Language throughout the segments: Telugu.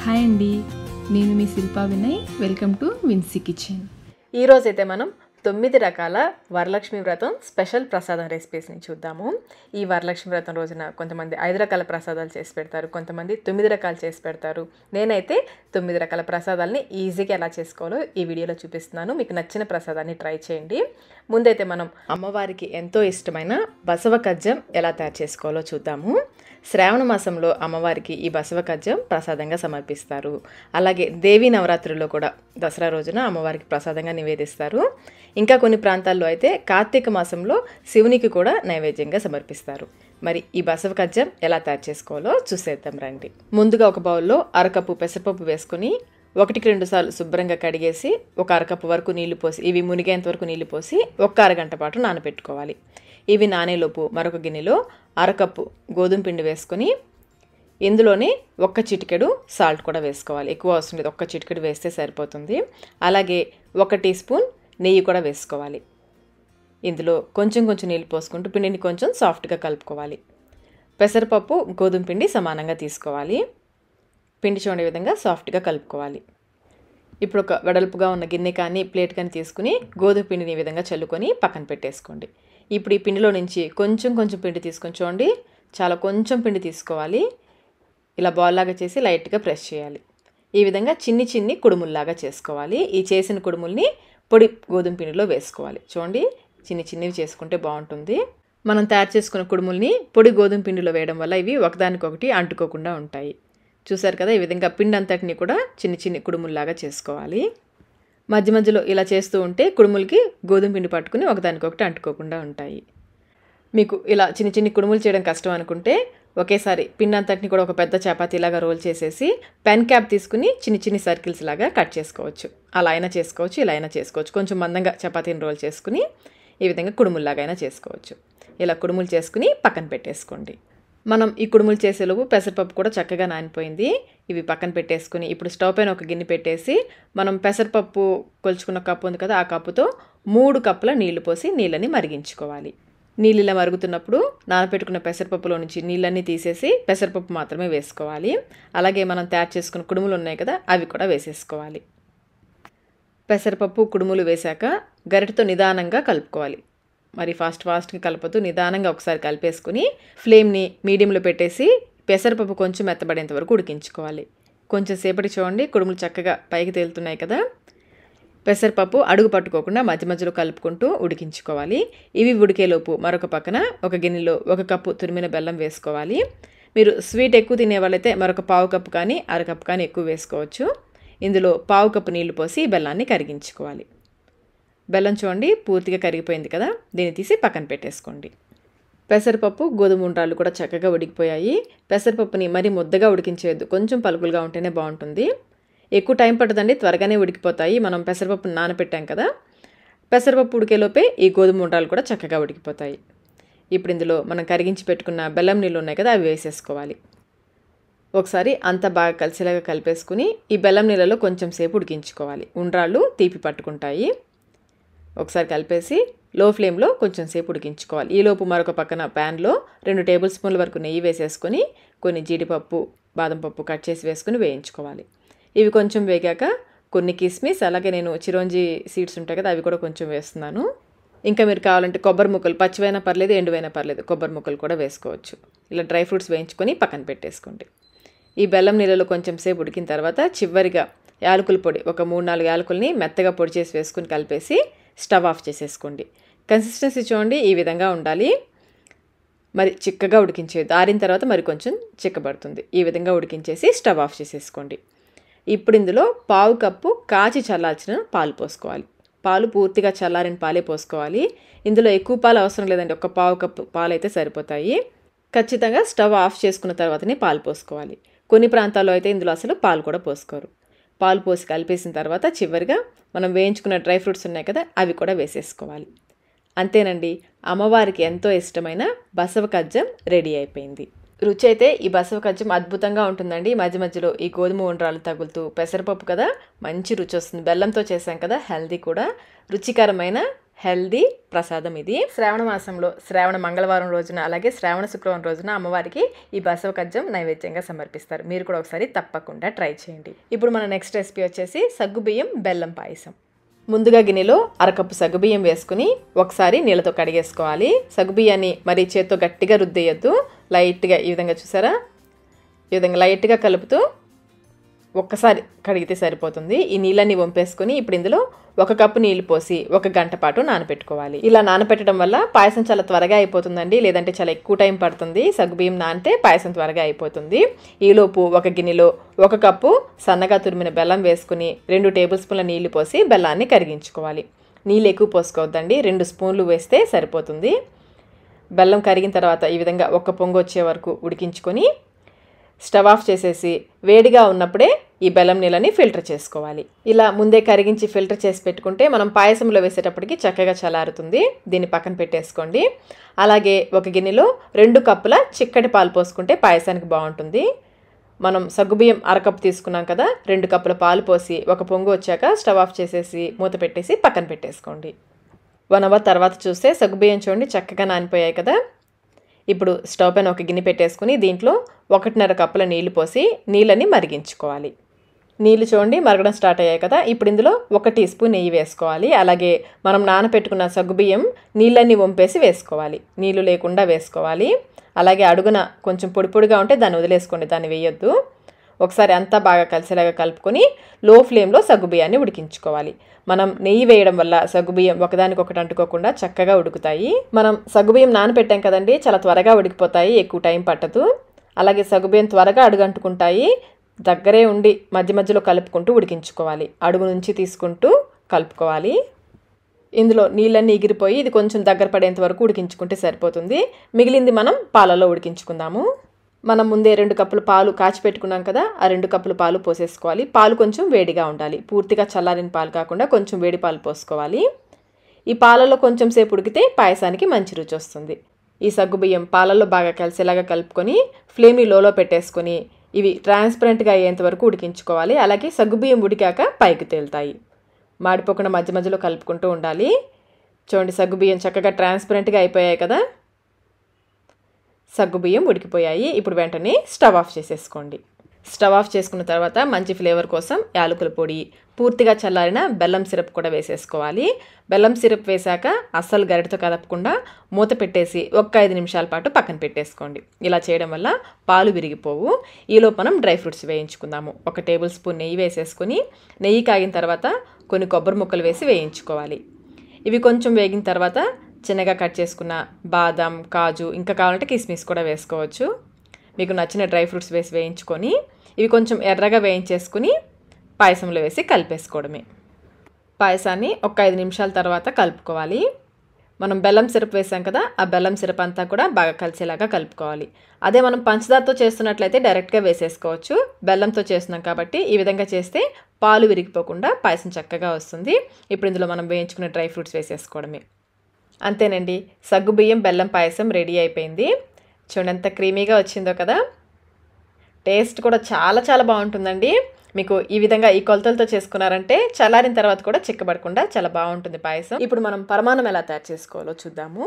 హాయ్ అండి, నేను మీ Shilpa Vinay. Welcome to Vincy kitchen. ఈరోజైతే మనం 9 రకాల వరలక్ష్మి వ్రతం స్పెషల్ ప్రసాదం రెసిపీస్ని చూద్దాము. ఈ వరలక్ష్మి వ్రతం రోజున కొంతమంది 5 రకాల ప్రసాదాలు చేసి పెడతారు, కొంతమంది 9 రకాలు చేసి పెడతారు. నేనైతే 9 రకాల ప్రసాదాలని ఈజీగా ఎలా చేసుకోవాలో ఈ వీడియోలో చూపిస్తున్నాను. మీకు నచ్చిన ప్రసాదాన్ని ట్రై చేయండి. ముందైతే మనం అమ్మవారికి ఎంతో ఇష్టమైన బసవ కజ్జం ఎలా తయారు చేసుకోవాలో చూద్దాము. శ్రావణ మాసంలో అమ్మవారికి ఈ బసవ కజ్జం ప్రసాదంగా సమర్పిస్తారు. అలాగే దేవీ నవరాత్రుల్లో కూడా దసరా రోజున అమ్మవారికి ప్రసాదంగా నివేదిస్తారు. ఇంకా కొన్ని ప్రాంతాల్లో అయితే కార్తీక మాసంలో శివునికి కూడా నైవేద్యంగా సమర్పిస్తారు. మరి ఈ బసవ కజ్జం ఎలా తయారు చేసుకోవాలో చూసేద్దాం రండి. ముందుగా ఒక బౌల్లో అరకప్పు పెసరపప్పు వేసుకుని 1-2 సార్లు శుభ్రంగా కడిగేసి ఒక అరకప్పు వరకు నీళ్లు పోసి, ఇవి మునిగేంత వరకు నీళ్లు పోసి ఒక అరగంట పాటు నానబెట్టుకోవాలి. ఇవి నానేలోపు మరొక గిన్నెలో అరకప్పు గోధుమ పిండి వేసుకొని ఇందులోనే 1 చిటికెడు సాల్ట్ కూడా వేసుకోవాలి. ఎక్కువ అవసరం లేదు, 1 చిటికెడు వేస్తే సరిపోతుంది. అలాగే 1 టీ స్పూన్ నెయ్యి కూడా వేసుకోవాలి. ఇందులో కొంచెం నీళ్ళు పోసుకుంటూ పిండిని కొంచెం సాఫ్ట్గా కలుపుకోవాలి. పెసరపప్పు గోధుమ పిండి సమానంగా తీసుకోవాలి. పిండి చూడే విధంగా సాఫ్ట్గా కలుపుకోవాలి. ఇప్పుడు ఒక వెడల్పుగా ఉన్న గిన్నె కానీ ప్లేట్ కానీ తీసుకుని గోధుమ పిండిని ఈ విధంగా చల్లుకొని పక్కన పెట్టేసుకోండి. ఇప్పుడు ఈ పిండిలో నుంచి కొంచెం పిండి తీసుకొని చూడండి, చాలా కొంచెం పిండి తీసుకోవాలి. ఇలా బాల్ లాగా చేసి లైట్గా ప్రెస్ చేయాలి. ఈ విధంగా చిన్ని కుడుముల్లాగా చేసుకోవాలి. ఈ చేసిన కుడుముల్ని పొడి గోధుమ పిండిలో వేసుకోవాలి. చూడండి, చిన్నవి చేసుకుంటే బాగుంటుంది. మనం తయారు చేసుకున్న కుడుముల్ని పొడి గోధుమ పిండిలో వేయడం వల్ల ఇవి ఒకదానికొకటి అంటుకోకుండా ఉంటాయి. చూసారు కదా, ఈ విధంగా పిండి అంతటిని కూడా చిన్ని కుడుముల్లాగా చేసుకోవాలి. మధ్యలో ఇలా చేస్తూ ఉంటే కుడుములకి గోధుమ పిండి పట్టుకుని ఒకదానికొకటి అంటుకోకుండా ఉంటాయి. మీకు ఇలా చిన్ని కుడుములు చేయడం కష్టం అనుకుంటే ఒకేసారి పిండి అంతటిని కూడా ఒక పెద్ద చపాతీలాగా రోల్ చేసేసి పెన్ క్యాప్ తీసుకుని చిన్ని సర్కిల్స్ లాగా కట్ చేసుకోవచ్చు. అలా అయినా చేసుకోవచ్చు, ఇలా అయినా చేసుకోవచ్చు. కొంచెం మందంగా చపాతీని రోల్ చేసుకుని ఈ విధంగా కుడుముల్లాగా అయినా చేసుకోవచ్చు. ఇలా కుడుములు చేసుకుని పక్కన పెట్టేసుకోండి. మనం ఈ కుడుములు చేసేలోపు పెసరపప్పు కూడా చక్కగా నానిపోయింది. ఇవి పక్కన పెట్టేసుకుని ఇప్పుడు స్టవ్ పైన ఒక గిన్నె పెట్టేసి మనం పెసరపప్పు కొలుచుకున్న కప్పు ఉంది కదా, ఆ కప్పుతో 3 కప్పుల నీళ్లు పోసి నీళ్ళని మరిగించుకోవాలి. నీళ్ళు ఇలా మరుగుతున్నప్పుడు నానబెట్టుకున్న పెసరపప్పులో నుంచి నీళ్ళన్నీ తీసేసి పెసరపప్పు మాత్రమే వేసుకోవాలి. అలాగే మనం తయారు చేసుకున్న కుడుములు ఉన్నాయి కదా, అవి కూడా వేసేసుకోవాలి. పెసరపప్పు కుడుములు వేశాక గరిటెతో నిదానంగా కలుపుకోవాలి. మరి ఫాస్ట్గా కలపొద్దు, నిదానంగా ఒకసారి కలిపేసుకుని ఫ్లేమ్ని మీడియంలో పెట్టేసి పెసరపప్పు కొంచెం మెత్తబడేంత వరకు ఉడికించుకోవాలి. కొంచెం సేపటి చూడండి, కుడుములు చక్కగా పైకి తేలుతున్నాయి కదా. పెసరపప్పు అడుగు పట్టుకోకుండా మధ్యలో కలుపుకుంటూ ఉడికించుకోవాలి. ఇవి ఉడికేలోపు మరొక పక్కన ఒక గిన్నెలో 1 కప్పు తురిమిన బెల్లం వేసుకోవాలి. మీరు స్వీట్ ఎక్కువ తినే వాళ్ళైతే మరొక 1/2 కప్పు కానీ 1/2 కప్పు కానీ ఎక్కువ వేసుకోవచ్చు. ఇందులో 1/2 కప్పు నీళ్లు పోసి బెల్లాన్ని కరిగించుకోవాలి. బెల్లం చూడండి పూర్తిగా కరిగిపోయింది కదా, దీన్ని తీసి పక్కన పెట్టేసుకోండి. పెసరపప్పు గోధుమ ఉండ్రాళ్ళు కూడా చక్కగా ఉడికిపోయాయి. పెసరపప్పుని మరీ ముద్దగా ఉడికించేయద్దు, కొంచెం పలుకులుగా ఉంటేనే బాగుంటుంది. ఎక్కువ టైం పట్టదండి, త్వరగానే ఉడికిపోతాయి. మనం పెసరపప్పుని నానబెట్టాం కదా, పెసరపప్పు ఉడికేలోపే ఈ గోధుమ ఉండ్రాళ్ళు కూడా చక్కగా ఉడికిపోతాయి. ఇప్పుడు ఇందులో మనం కరిగించి పెట్టుకున్న బెల్లం నీళ్ళు ఉన్నాయి కదా, అవి వేసేసుకోవాలి. ఒకసారి అంతా బాగా కలిసేలాగా కలిపేసుకుని ఈ బెల్లం నీళ్ళలో కొంచెం సేపు ఉడికించుకోవాలి. ఉండ్రాళ్ళు తీపి పట్టుకుంటాయి. ఒకసారి కలిపేసి లో ఫ్లేమ్లో కొంచెం సేపు ఉడికించుకోవాలి. ఈలోపు మరొక పక్కన ప్యాన్లో 2 టేబుల్ స్పూన్ల వరకు నెయ్యి వేసేసుకొని కొన్ని జీడిపప్పు బాదం పప్పు కట్ చేసి వేసుకుని వేయించుకోవాలి. ఇవి కొంచెం వేగాక కొన్ని కిస్మిస్, అలాగే నేను చిరోంజి సీడ్స్ ఉంటాయి కదా, అవి కూడా కొంచెం వేస్తున్నాను. ఇంకా మీరు కావాలంటే కొబ్బరి ముక్కలు, పచ్చివైనా పర్లేదు ఎండువైనా పర్లేదు, కొబ్బరి ముక్కలు కూడా వేసుకోవచ్చు. ఇలా డ్రై ఫ్రూట్స్ వేయించుకొని పక్కన పెట్టేసుకోండి. ఈ బెల్లం నీళ్ళలో కొంచెం సేపు ఉడికిన తర్వాత చివరిగా యాలకుల పొడి ఒక 3-4 యాలకుల్ని మెత్తగా పొడి చేసి వేసుకుని కలిపేసి స్టవ్ ఆఫ్ చేసేసుకోండి. కన్సిస్టెన్సీ చూడండి, ఈ విధంగా ఉండాలి. మరి చిక్కగా ఉడికించేది, ఆరిన తర్వాత మరి కొంచెం చిక్కబడుతుంది. ఈ విధంగా ఉడికించేసి స్టవ్ ఆఫ్ చేసేసుకోండి. ఇప్పుడు ఇందులో 1/2 కప్పు కాచి చల్లార్చిన పాలు పోసుకోవాలి. పాలు పూర్తిగా చల్లారిన పాలే పోసుకోవాలి. ఇందులో ఎక్కువ పాలు అవసరం లేదండి, ఒక 1/2 కప్పు పాలు అయితే సరిపోతాయి. ఖచ్చితంగా స్టవ్ ఆఫ్ చేసుకున్న తర్వాతనే పాలు పోసుకోవాలి. కొన్ని ప్రాంతాల్లో అయితే ఇందులో అసలు పాలు కూడా పోసుకోరు. పాలు పోసి కలిపేసిన తర్వాత చివరిగా మనం వేయించుకున్న డ్రై ఫ్రూట్స్ ఉన్నాయి కదా, అవి కూడా వేసేసుకోవాలి. అంతేనండి, అమ్మవారికి ఎంతో ఇష్టమైన బసవ కజ్జం రెడీ అయిపోయింది. రుచి అయితే ఈ బసవ కజ్జం అద్భుతంగా ఉంటుందండి. మధ్యలో ఈ గోధుమ ఉండ్రాలు తగులుతూ, పెసరపప్పు కదా మంచి రుచి వస్తుంది. బెల్లంతో చేసాం కదా, హెల్దీ కూడా. రుచికరమైన హెల్దీ ప్రసాదం ఇది. శ్రావణ మాసంలో శ్రావణ మంగళవారం రోజున అలాగే శ్రావణ శుక్రవారం రోజున అమ్మవారికి ఈ బసవ కజ్జం నైవేద్యంగా సమర్పిస్తారు. మీరు కూడా ఒకసారి తప్పకుండా ట్రై చేయండి. ఇప్పుడు మన నెక్స్ట్ రెసిపీ వచ్చేసి సగ్గుబియ్యం బెల్లం పాయసం. ముందుగా గిన్నెలో అరకప్పు సగ్గుబియ్యం వేసుకుని ఒకసారి నీళ్ళతో కడిగేసుకోవాలి. సగ్గుబియ్యాన్ని మరి చేత్తో గట్టిగా రుద్దేయద్దు, లైట్గా ఈ విధంగా చూసారా, ఈ విధంగా లైట్గా కలుపుతూ ఒక్కసారి కడిగితే సరిపోతుంది. ఈ నీళ్ళని వంపేసుకుని ఇప్పుడు ఇందులో 1 కప్పు నీళ్లు పోసి 1 గంట పాటు నానబెట్టుకోవాలి. ఇలా నానబెట్టడం వల్ల పాయసం చాలా త్వరగా అయిపోతుందండి, లేదంటే చాలా ఎక్కువ టైం పడుతుంది. సగ్గుబియ్యం నానితే పాయసం త్వరగా అయిపోతుంది. ఈలోపు ఒక గిన్నెలో 1 కప్పు సన్నగా తురిమిన బెల్లం వేసుకుని 2 టేబుల్ స్పూన్ల నీళ్లు పోసి బెల్లాన్ని కరిగించుకోవాలి. నీళ్ళు ఎక్కువ పోసుకోవద్దండి, 2 స్పూన్లు వేస్తే సరిపోతుంది. బెల్లం కరిగిన తర్వాత ఈ విధంగా 1 పొంగు వచ్చే వరకు ఉడికించుకొని స్టవ్ ఆఫ్ చేసేసి వేడిగా ఉన్నప్పుడే ఈ బెల్లం నీళ్ళని ఫిల్టర్ చేసుకోవాలి. ఇలా ముందే కరిగించి ఫిల్టర్ చేసి పెట్టుకుంటే మనం పాయసంలో వేసేటప్పటికి చక్కగా చల్లారుతుంది. దీన్ని పక్కన పెట్టేసుకోండి. అలాగే ఒక గిన్నెలో 2 కప్పుల చిక్కటి పాలు పోసుకుంటే పాయసానికి బాగుంటుంది. మనం సగ్గుబియ్యం అరకప్పు తీసుకున్నాం కదా, 2 కప్పుల పాలు పోసి 1 పొంగు వచ్చాక స్టవ్ ఆఫ్ చేసేసి మూత పెట్టేసి పక్కన పెట్టేసుకోండి. 1 అవర్ తర్వాత చూస్తే సగ్గుబియ్యం చూడండి చక్కగా నానిపోయాయి కదా. ఇప్పుడు స్టవ్ పైన ఒక గిన్నె పెట్టేసుకుని దీంట్లో 1.5 కప్పుల నీళ్లు పోసి నీళ్ళని మరిగించుకోవాలి. నీళ్ళు చూడండి మరగడం స్టార్ట్ అయ్యాయి కదా. ఇప్పుడు ఇందులో 1 టీ స్పూన్ నెయ్యి వేసుకోవాలి. అలాగే మనం నానపెట్టుకున్న సగ్గుబియ్యం నీళ్ళని వంపేసి వేసుకోవాలి, నీళ్లు లేకుండా వేసుకోవాలి. అలాగే అడుగున కొంచెం పొడి పొడిగా ఉంటే దాన్ని వదిలేసుకోండి, దాన్ని వేయొద్దు. ఒకసారి అంతా బాగా కలిసేలాగా కలుపుకొని లో ఫ్లేమ్లో సగ్గుబియ్యాన్ని ఉడికించుకోవాలి. మనం నెయ్యి వేయడం వల్ల సగ్గుబియ్యం ఒకదానికొకటి అంటుకోకుండా చక్కగా ఉడుకుతాయి. మనం సగ్గుబియ్యం నానబెట్టాం కదండి, చాలా త్వరగా ఉడికిపోతాయి, ఎక్కువ టైం పట్టదు. అలాగే సగ్గుబియ్యం త్వరగా అడుగంటుకుంటాయి. దగ్గరే ఉండి మధ్య మధ్యలో కలుపుకుంటూ ఉడికించుకోవాలి, అడుగు నుంచి తీసుకుంటూ కలుపుకోవాలి. ఇందులో నీళ్ళన్నీ ఎగిరిపోయి ఇది కొంచెం దగ్గర పడేంత వరకు ఉడికించుకుంటే సరిపోతుంది. మిగిలింది మనం పాలలో ఉడికించుకుందాము. మనం ముందే 2 కప్పులు పాలు కాచి పెట్టుకున్నాం కదా, ఆ 2 కప్పులు పాలు పోసేసుకోవాలి. పాలు కొంచెం వేడిగా ఉండాలి, పూర్తిగా చల్లారిన పాలు కాకుండా కొంచెం వేడి పాలు పోసుకోవాలి. ఈ పాలలో కొంచెం సేపు ఉడికితే పాయసానికి మంచి రుచి వస్తుంది. ఈ సగ్గుబియ్యం పాలల్లో బాగా కలిసేలాగా కలుపుకొని ఫ్లేమ్ని లోలో పెట్టేసుకొని ఇవి ట్రాన్స్పరెంట్గా అయ్యేంత వరకు ఉడికించుకోవాలి. అలాగే సగ్గుబియ్యం ఉడికాక పైకి తేలుతాయి, మాడిపోకుండా మధ్య మధ్యలో కలుపుకుంటూ ఉండాలి. చూడండి సగ్గుబియ్యం చక్కగా ట్రాన్స్పరెంట్గా అయిపోయాయి కదా, సగ్గుబియ్యం ఉడికిపోయాయి. ఇప్పుడు వెంటనే స్టవ్ ఆఫ్ చేసేసుకోండి. స్టవ్ ఆఫ్ చేసుకున్న తర్వాత మంచి ఫ్లేవర్ కోసం యాలకుల పొడి, పూర్తిగా చల్లారిన బెల్లం సిరప్ కూడా వేసేసుకోవాలి. బెల్లం సిరప్ వేశాక అస్సలు గరిటతో కదపకుండా మూత పెట్టేసి 5 నిమిషాల పాటు పక్కన పెట్టేసుకోండి. ఇలా చేయడం వల్ల పాలు విరిగిపోవు. ఈలోపు మనం డ్రై ఫ్రూట్స్ వేయించుకుందాము. 1 టేబుల్ స్పూన్ నెయ్యి వేసేసుకొని నెయ్యి కాగిన తర్వాత కొన్ని కొబ్బరి ముక్కలు వేసి వేయించుకోవాలి. ఇవి కొంచెం వేగిన తర్వాత చిన్నగా కట్ చేసుకున్న బాదం, కాజు, ఇంకా కావాలంటే కిస్మిస్ కూడా వేసుకోవచ్చు. మీకు నచ్చిన డ్రై ఫ్రూట్స్ వేసి వేయించుకొని ఇవి కొంచెం ఎర్రగా వేయించేసుకుని పాయసంలో వేసి కలిపేసుకోవడమే. పాయసాన్ని 5 నిమిషాల తర్వాత కలుపుకోవాలి. మనం బెల్లం సిరప్ వేసాం కదా, ఆ బెల్లం సిరప్ అంతా కూడా బాగా కలిసేలాగా కలుపుకోవాలి. అదే మనం పంచదారతో చేస్తున్నట్లయితే డైరెక్ట్గా వేసేసుకోవచ్చు. బెల్లంతో చేస్తున్నాం కాబట్టి ఈ విధంగా చేస్తే పాలు విరిగిపోకుండా పాయసం చక్కగా వస్తుంది. ఇప్పుడు ఇందులో మనం వేయించుకున్న డ్రై ఫ్రూట్స్ వేసేసుకోవడమే. అంతేనండి, సగ్గుబియ్యం బెల్లం పాయసం రెడీ అయిపోయింది. చూడండి ఎంత క్రీమీగా వచ్చిందో కదా. టేస్ట్ కూడా చాలా చాలా బాగుంటుందండి. మీకు ఈ విధంగా ఈ కొలతలతో చేసుకున్నారంటే చల్లారిన తర్వాత కూడా చిక్కబడకుండా చాలా బాగుంటుంది పాయసం. ఇప్పుడు మనం పరమాన్నం ఎలా తయారు చేసుకోవాలో చూద్దాము.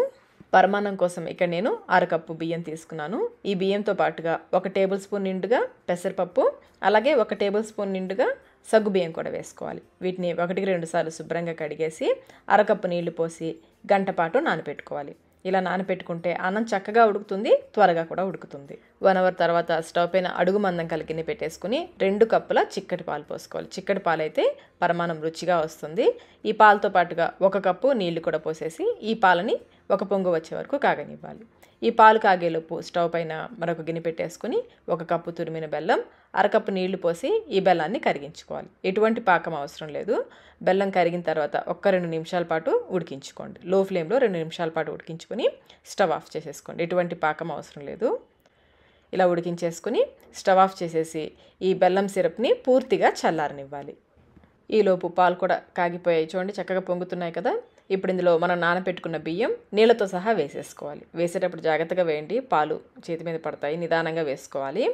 పరమాన్నం కోసం ఇక్కడ నేను 1/2 కప్పు బియ్యం తీసుకున్నాను. ఈ బియ్యంతో పాటుగా 1 టేబుల్ స్పూన్ నిండుగా పెసరపప్పు, అలాగే 1 టేబుల్ స్పూన్ నిండుగా సగ్గుబియ్యం కూడా వేసుకోవాలి. వీటిని 1-2 సార్లు శుభ్రంగా కడిగేసి 1/2 కప్పు నీళ్లు పోసి గంట పాటు నానపెట్టుకోవాలి. ఇలా నానపెట్టుకుంటే అన్నం చక్కగా ఉడుకుతుంది, త్వరగా కూడా ఉడుకుతుంది. 1 అవర్ తర్వాత స్టవ్ పైన అడుగు మందం కలిగిన పెట్టేసుకుని 2 కప్పుల చిక్కటి పాలు పోసుకోవాలి. చిక్కటి పాలు అయితే పరమాన్నం రుచిగా వస్తుంది. ఈ పాలతో పాటుగా 1 కప్పు నీళ్లు కూడా పోసేసి ఈ పాలని 1 పొంగు వచ్చే వరకు కాగనివ్వాలి. ఈ పాలు కాగేలోపు స్టవ్ పైన మరొక గిన్నె పెట్టేసుకుని 1 కప్పు తురిమిన బెల్లం, 1/2 కప్పు నీళ్లు పోసి ఈ బెల్లాన్ని కరిగించుకోవాలి. ఎటువంటి పాకం అవసరం లేదు. బెల్లం కరిగిన తర్వాత 1-2 నిమిషాల పాటు ఉడికించుకోండి. లో ఫ్లేమ్లో 2 నిమిషాల పాటు ఉడికించుకొని స్టవ్ ఆఫ్ చేసేసుకోండి. ఎటువంటి పాకం అవసరం లేదు. ఇలా ఉడికించేసుకుని స్టవ్ ఆఫ్ చేసేసి ఈ బెల్లం సిరప్ని పూర్తిగా చల్లారనివ్వాలి. ఈలోపు పాలు కూడా కాగిపోయాయి, చూడండి చక్కగా పొంగుతున్నాయి కదా. ఇప్పుడు ఇందులో మనం నానబెట్టుకున్న బియ్యం నీళ్ళతో సహా వేసేసుకోవాలి. వేసేటప్పుడు జాగ్రత్తగా వేయండి, పాలు చేతి మీద పడతాయి, నిదానంగా వేసుకోవాలి.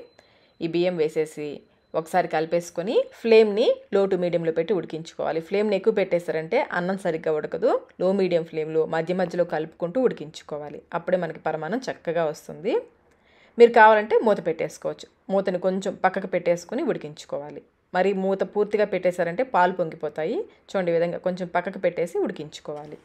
ఈ బియ్యం వేసేసి ఒకసారి కలిపేసుకొని ఫ్లేమ్ని లో టు మీడియంలో పెట్టి ఉడికించుకోవాలి. ఫ్లేమ్ని ఎక్కువ పెట్టేశారంటే అన్నం సరిగ్గా ఉడకదు. లో మీడియం ఫ్లేమ్లో మధ్య మధ్యలో కలుపుకుంటూ ఉడికించుకోవాలి. అప్పుడే మనకి పరమాన్నం చక్కగా వస్తుంది. మీరు కావాలంటే మూత పెట్టేసుకోవచ్చు. మూతని కొంచెం పక్కకు పెట్టేసుకొని ఉడికించుకోవాలి. మరి మూత పూర్తిగా పెట్టేశారంటే పాలు పొంగిపోతాయి. చూడండి, ఈ విధంగా కొంచెం పక్కకు పెట్టేసి ఉడికించుకోవాలి.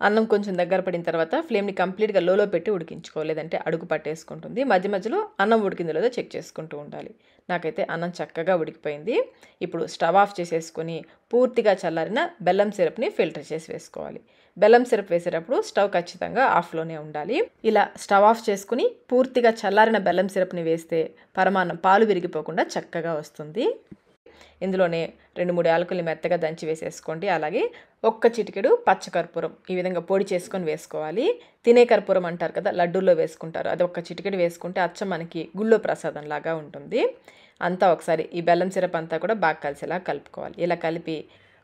అన్నం కొంచెం దగ్గర పడిన తర్వాత ఫ్లేమ్ని కంప్లీట్గా లోలో పెట్టి ఉడికించుకోవాలి, లేదంటే అడుగు పట్టేసుకుంటుంది. మధ్య మధ్యలో అన్నం ఉడికిందో లేదో చెక్ చేసుకుంటూ ఉండాలి. నాకైతే అన్నం చక్కగా ఉడికిపోయింది. ఇప్పుడు స్టవ్ ఆఫ్ చేసేసుకొని పూర్తిగా చల్లారిన బెల్లం సిరప్ని ఫిల్టర్ చేసి వేసుకోవాలి. బెల్లం సిరప్ వేసేటప్పుడు స్టవ్ ఖచ్చితంగా ఆఫ్లోనే ఉండాలి. ఇలా స్టవ్ ఆఫ్ చేసుకుని పూర్తిగా చల్లారిన బెల్లం సిరప్ని వేస్తే పరమాన్నం పాలు విరిగిపోకుండా చక్కగా వస్తుంది. ఇందులోనే 2-3 యాలకుల్ని మెత్తగా దంచి వేసేసుకోండి. అలాగే ఒక్క చిటికెడు పచ్చకర్పూరం ఈ విధంగా పొడి చేసుకొని వేసుకోవాలి. తినే కర్పూరం అంటారు కదా, లడ్డూల్లో వేసుకుంటారు, అది ఒక్క చిటికెడు వేసుకుంటే అచ్చం మనకి గుళ్ళో ప్రసాదం లాగా ఉంటుంది. అంతా ఒకసారి ఈ బెల్లం సిరప్ అంతా కూడా బాగా కలిసేలా కలుపుకోవాలి. ఇలా కలిపి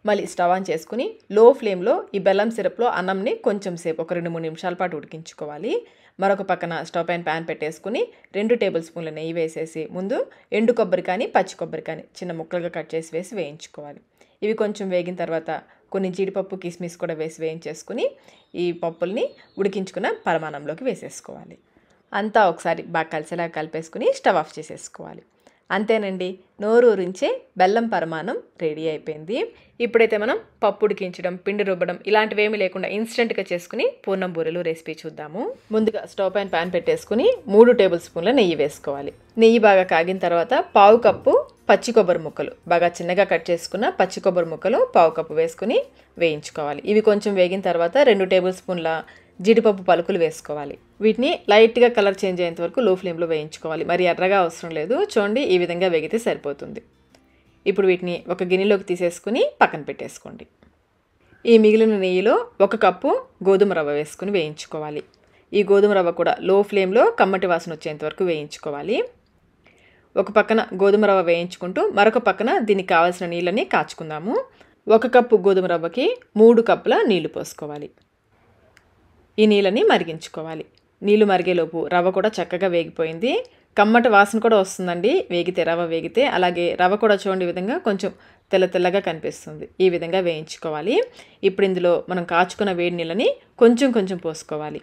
మళ్ళీ స్టవ్ ఆన్ చేసుకుని లో ఫ్లేమ్లో ఈ బెల్లం సిరప్లో అన్నంని కొంచెం సేపు ఒక 2-3 నిమిషాల పాటు ఉడికించుకోవాలి. మరొక పక్కన స్టవ్ పైన ప్యాన్ పెట్టేసుకుని 2 టేబుల్ స్పూన్ల నెయ్యి వేసేసి ముందు ఎండు కొబ్బరి కానీ పచ్చి కొబ్బరి కానీ చిన్న ముక్కలుగా కట్ చేసి వేసి వేయించుకోవాలి. ఇవి కొంచెం వేగిన తర్వాత కొన్ని జీడిపప్పు కిస్మిస్ కూడా వేసి వేయించేసుకుని ఈ పప్పుల్ని ఉడికించుకున్న పరమాన్నంలోకి వేసేసుకోవాలి. అంతా ఒకసారి బాగా కలిసేలా కలిపేసుకుని స్టవ్ ఆఫ్ చేసేసుకోవాలి. అంతేనండి, నోరూరించే బెల్లం పరమాన్నం రెడీ అయిపోయింది. ఇప్పుడైతే మనం పప్పు ఉడికించడం, పిండి రుబ్బడం ఇలాంటివేమీ లేకుండా ఇన్స్టెంట్గా చేసుకుని పూర్ణం బూరెలు రెసిపీ చూద్దాము. ముందుగా స్టవ్ పైన ప్యాన్ పెట్టేసుకుని 3 టేబుల్ స్పూన్ల నెయ్యి వేసుకోవాలి. నెయ్యి బాగా కాగిన తర్వాత 1/2 కప్పు పచ్చి కొబ్బరి ముక్కలు బాగా చిన్నగా కట్ చేసుకున్న పచ్చి కొబ్బరి ముక్కలు 1/2 కప్పు వేసుకుని వేయించుకోవాలి. ఇవి కొంచెం వేగిన తర్వాత 2 టేబుల్ స్పూన్ల జీడిపప్పు పలుకులు వేసుకోవాలి. వీటిని లైట్గా కలర్ చేంజ్ అయ్యేంత వరకు లో ఫ్లేమ్లో వేయించుకోవాలి. మరి ఎర్రగా అవసరం లేదు. చూడండి, ఈ విధంగా వేగితే సరిపోతుంది. ఇప్పుడు వీటిని ఒక గిన్నెలోకి తీసేసుకుని పక్కన పెట్టేసుకోండి. ఈ మిగిలిన నెయ్యిలో 1 కప్పు గోధుమ రవ్వ వేసుకుని వేయించుకోవాలి. ఈ గోధుమ రవ్వ కూడా లో ఫ్లేమ్లో కమ్మటి వాసన వచ్చేంత వరకు వేయించుకోవాలి. ఒక పక్కన గోధుమ రవ్వ వేయించుకుంటూ మరొక పక్కన దీనికి కావాల్సిన నీళ్ళని కాచుకుందాము. 1 కప్పు గోధుమ రవ్వకి 3 కప్పుల నీళ్లు పోసుకోవాలి. ఈ నీళ్ళని మరిగించుకోవాలి. నీళ్లు మరిగేలోపు రవ్వ కూడా చక్కగా వేగిపోయింది. కమ్మటి వాసన కూడా వస్తుందండి వేగితే, రవ్వ వేగితే. అలాగే రవ్వ కూడా చూడండి ఈ విధంగా కొంచెం తెల్ల తెల్లగా కనిపిస్తుంది. ఈ విధంగా వేయించుకోవాలి. ఇప్పుడు ఇందులో మనం కాచుకున్న వేడి నీళ్ళని కొంచెం కొంచెం పోసుకోవాలి.